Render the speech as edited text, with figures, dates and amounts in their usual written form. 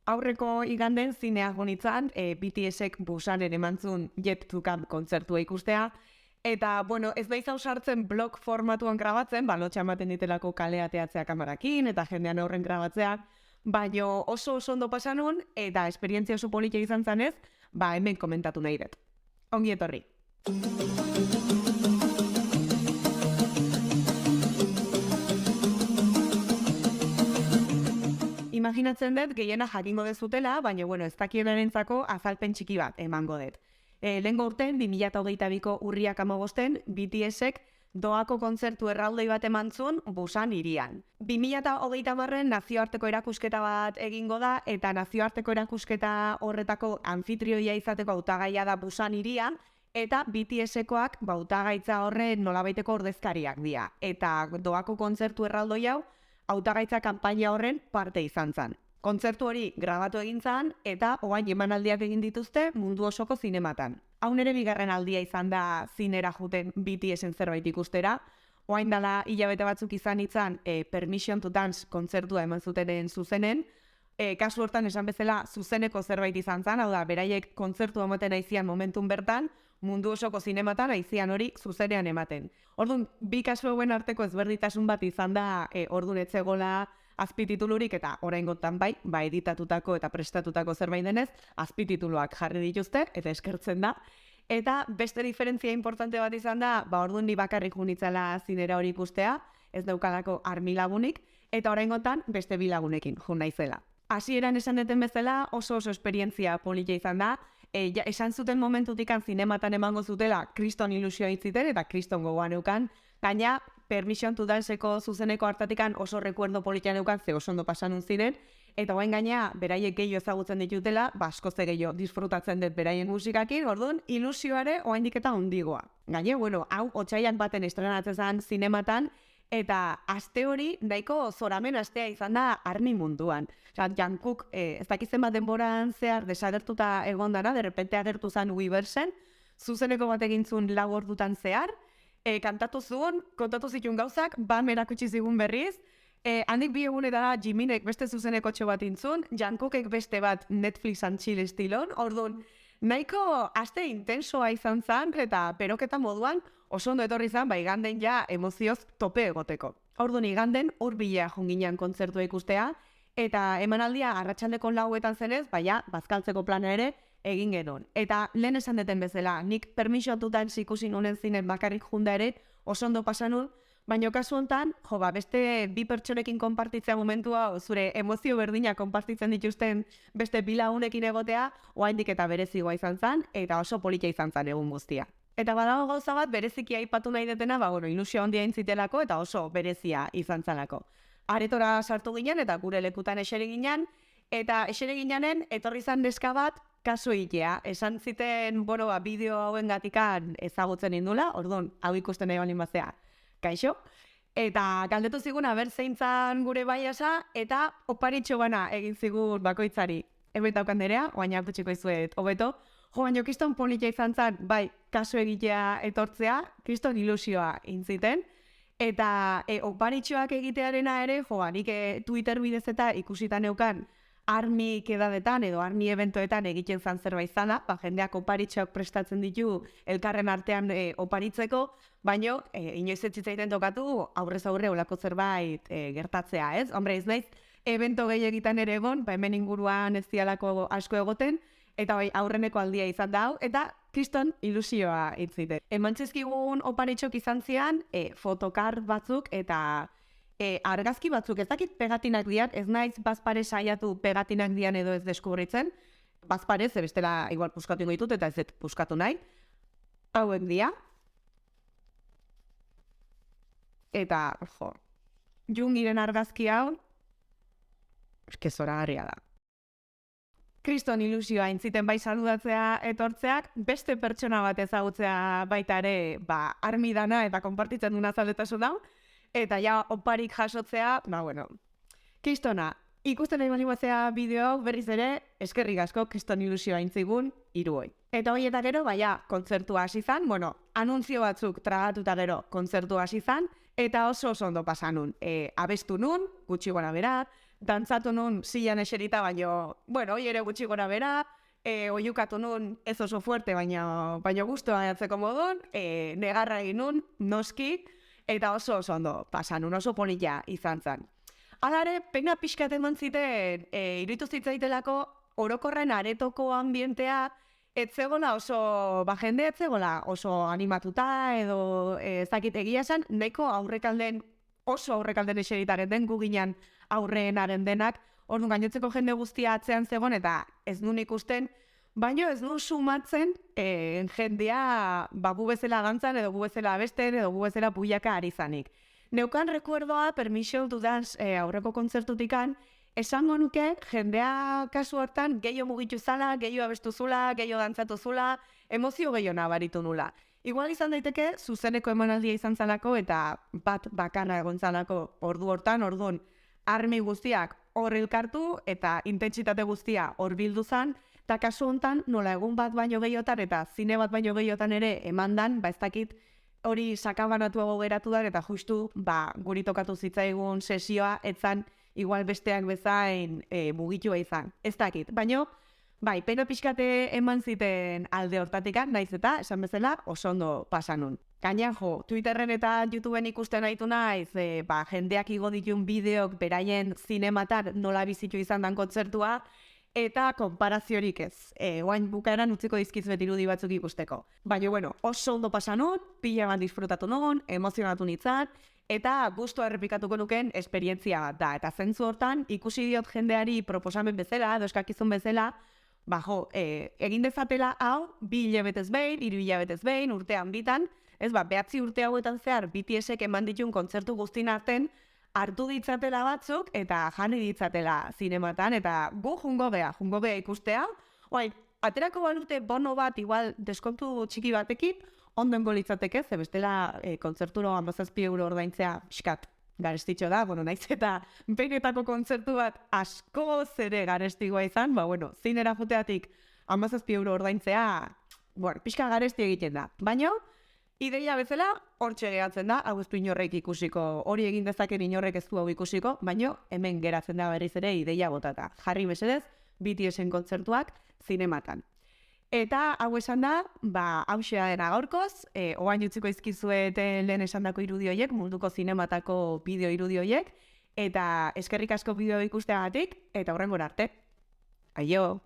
Aurreko iganden zineak bonitzan, BTSek Busanen emantzun Yet to Come kontzertua ikustea, eta, bueno, ez da izan sartzen blog formatuan grabatzen, lotxa ematen ditelako kalea teatzea kamerakin, eta jendean horren grabatzea, baina oso ondo pasanun, eta esperientzia oso politia izan zanez, hemen komentatu nahi dut. Ongi etorri. Imaginatzen dut gehiena jakingo dezutela, baina bueno, ez dakienarentzako azalpen txiki bat emango dut. Lehengo urten, 2022ko urriak 15, BTSek doako kontzertu erraldoi bat emantzun Busan hirian. 2030 nazioarteko erakusketa bat egingo da, eta nazioarteko erakusketa horretako anfitrioia izateko hautagaia da Busan hirian, eta BTSekoak hautagaitza horren nolabaiteko ordezkariak dira. Eta doako kontzertu erraldoi hau, hautagaitza kanpaina horren parte izan zen. Kontzertu hori grabatu egin zen, eta orain emanaldiak egin dituzte mundu osoko zinematan. Hau nere bigarren aldia izan da zinera juten BTSen zerbait ikustera. Orain dela hilabete batzuk izan Permission to Dance kontzertua eman zutenen zuzenen. Kasu hortan esan bezala zuzeneko zerbait izan zen, hau da, beraiek kontzertu ematen aizian momentun bertan, mundu osoko zinematan aizian hori zuzenean ematen. Orduan, bi kasu hauen arteko ezberditasun bat izan da orduan etzegola azpititulurik, eta oraingotan bai editatutako eta prestatutako zerbait denez, azpitituluak jarri dituzte, eta eskertzen da. Eta beste diferentzia importante bat izan da, orduan ni bakarrik junitzela zinera hori ikustea, ez daukalako armi lagunik, eta oraingotan beste bi lagunekin jun naizela. Hasieran esan deten bezala oso esperientzia politia izan da, esan zuten momentutikan zinematan emango zutela kriston ilusioa itziten eta kriston gogoan eukan, gaina Permission to Danceko zuzeneko hartatikan oso rekuerdo politia eukan, ze oso ondo pasanun ziren, eta orain gaina beraiek gehiago ezagutzen ditutela, askoze gehiago disfrutatzen dut beraien musikakin, orduan ilusioare oraindik eta hondigoa. Gaina, hau otsaiak baten estrenatzen zen zinematan, eta aste hori nahiko zoramen astea izan da armi munduan. Jungkook ez dakizen bat denboran zehar desagertuta egon dara, derrepente agertu zen Weversen, zuzeneko bat egintzun 4 ordutan zehar, kantatu zuen, kontatu zituen gauzak, erakutsi zigun berriz, handik bi egunetara Jiminek beste zuzeneko txo bat intzun, Jungkookek beste bat Netflix and chill estilon, orduan, nahiko aste intensoa izan zen, eta peroketa moduan oso ondo etorri zen, iganden ja emozioz tope egoteko. Orduan iganden hurbilea junginan kontzertua ikustea, eta emanaldia arratsaldeko 4etan zenez, bazkaltzeko plana ere egin genuen. Eta lehen esan deten bezala, nik Permission to Dance ikusi nunen zinen bakarrik junda ere, oso ondo pasanun, baina kasu honetan, beste bi pertsonekin konpartitzea momentua, zure emozio berdina konpartitzen dituzten beste bi lagunekin egotea, oraindik eta berezigoa izan zen, eta oso politia izan zen egun guztia. Eta badago gauza bat bereziki aipatu nahi detena, ilusio handia intzitelako eta oso berezia izan zelako. Aretora sartu ginen eta gure lekutan eseri ginen, eta eseri ginenen etorri zan neska bat kasu egitea. Esan ziten, bideo hauen gatikan ezagutzen indula, orduan, hau ikusten nahi balin bazea. Kaixo? Eta galdetu zigun aber zeintzan gure baiasa, eta oparitxo bana egin zigun bakoitzari. Hemen daukan derea, oain hartutxiko izuet, hobeto. Baina kriston politia izan zen, kasu egitea etortzea, kriston ilusioa intziten. Eta oparitxoak egitearena ere, nik Twitter bidez eta ikusitan neukan armi kedadetan edo armi eventoetan egiten zan zerbait zana, jendeak oparitxoak prestatzen ditu elkarren artean oparitzeko, baina inoiz ez zitzaiten tokatu aurrez aurre olako zerbait gertatzea, ez? Hombre, ez naiz, evento gehiegitan ere egon, hemen inguruan ez dialako asko egoten, eta aurreneko aldia izan da hau, eta kriston ilusioa itzite. Emantzizkigun oparitxok izan zian, fotokart batzuk eta argazki batzuk, ez dakit pegatinak dian, ez naiz bazpare saiatu pegatinak dian edo ez deskubritzen, bazpare, ze bestela igual puskatu ingo ditut eta ez dut puskatu nahi, hauek dia, eta, Jungiren argazki hau, eske zoragarria da. Kriston ilusioa intziten saludatzea etortzeak, beste pertsona bat ezagutzea baita ere, armi dana eta konpartitzen duna zaldetasun hau, eta ja oparik jasotzea, kristona, ikusten nahi bali bazea bideo hau berriz ere, eskerrik asko kriston ilusioa intzigun, hiruoi. Eta hoi eta gero, kontzertua hasi zan, anunzio batzuk tragatuta gero kontzertua hasi zan, eta oso ondo pasanun. Abestu nun, gutxi gora bera, dantzatu nun zilan eserita, baino, bueno, hoi ere gutxi gora bera, oiukatu nun ez oso fuerte, baina guztua jatzeko modun, negarra egin nun, noski, eta oso ondo pasan nun, oso polilla izan zen. Alare, pena pixkat eman ziten, iruditu zitzaitelako orokorren aretoko ambientea, etzegola oso, jende etzegola oso animatuta edo ezakit egia esan, nahiko oso aurrekalden eseritaren den gu ginen aurreenaren denak, orduan gainotzeko jende guztia atzean zegoen eta ez nun ikusten, baino ez nun sumatzen jendea gu bezala dantzan edo gu bezala abesten edo gu bezala buiaka ari zanik. Neukan rekuerdoa, Permission to Dance aurreko kontzertutikan, esango nuke jendea kasu hortan gehiago mugitu zala, gehiago abestu zula, gehiago dantzatu zula, emozio gehiago nabaritu nula. Igual izan daiteke, zuzeneko emanaldia izan zalako eta bat bakana egon zalako orduan armi guztiak hor elkartu eta intentsitate guztia hor bildu zan, eta kasu hontan nola egun bat baino gehiotan eta zine bat baino gehiotan ere emandan, ez dakit hori sakabanatuago geratu da eta justu guri tokatu zitzaigun sesioa etzan igual besteak bezain mugitua izan. Ez dakit, baino bai, pena pixkate eman ziten alde hortatikan, naiz eta, esan bezala, oso ondo pasanun. Gaina jo, Twitterren eta YouTubeen ikusten haitu naiz, jendeak igo ditun bideok beraien zinematan nola bizitu izan dan kontzertua, eta konparaziorik ez. Oain bukaeran utziko dizkizuet irudi batzuk ikusteko. Baina, bueno, oso ondo pasanun, pila bat disfrutatu nun, emozionatu nintzat, eta gustu errepikatuko nuken esperientzia bat da. Eta zentzu hortan, ikusi diot jendeari proposamen bezala, edo eskakizun bezala, egin dezatela hau, 2 hilabetez behin, 3 hilabetez behin, urtean bitan, ez 9 urte hauetan zehar BTSek eman ditun kontzertu guztin arten, hartu ditzatela batzuk eta jani ditzatela zinematan, eta gu jungo gea ikustea, aterako balute bono bat igual deskontu txiki batekin, ondoengo litzateke, ze bestela kontzerturo 17 euro ordaintzea pixkat garestitxo da, naiz eta benetako kontzertu bat asko zere garestikoa izan, zinera joteatik 17 euro ordaintzea, pixka garesti egiten da. Baina, ideia bezala, hortxe gehatzen da, hau ez du inorrek ikusiko, hori egin dezaken inorrek ez du hau ikusiko, baina hemen geratzen da berriz ere ideia botata. Jarri mesedez, BTSen kontzertuak zinematan. Eta hau esan da, hauxea dena gaurkoz, oain utziko izkizuet lehen esandako irudi horiek, munduko zinematako bideo irudi horiek, eta eskerrik asko bideo ikusteagatik, eta horrengora arte. Aio!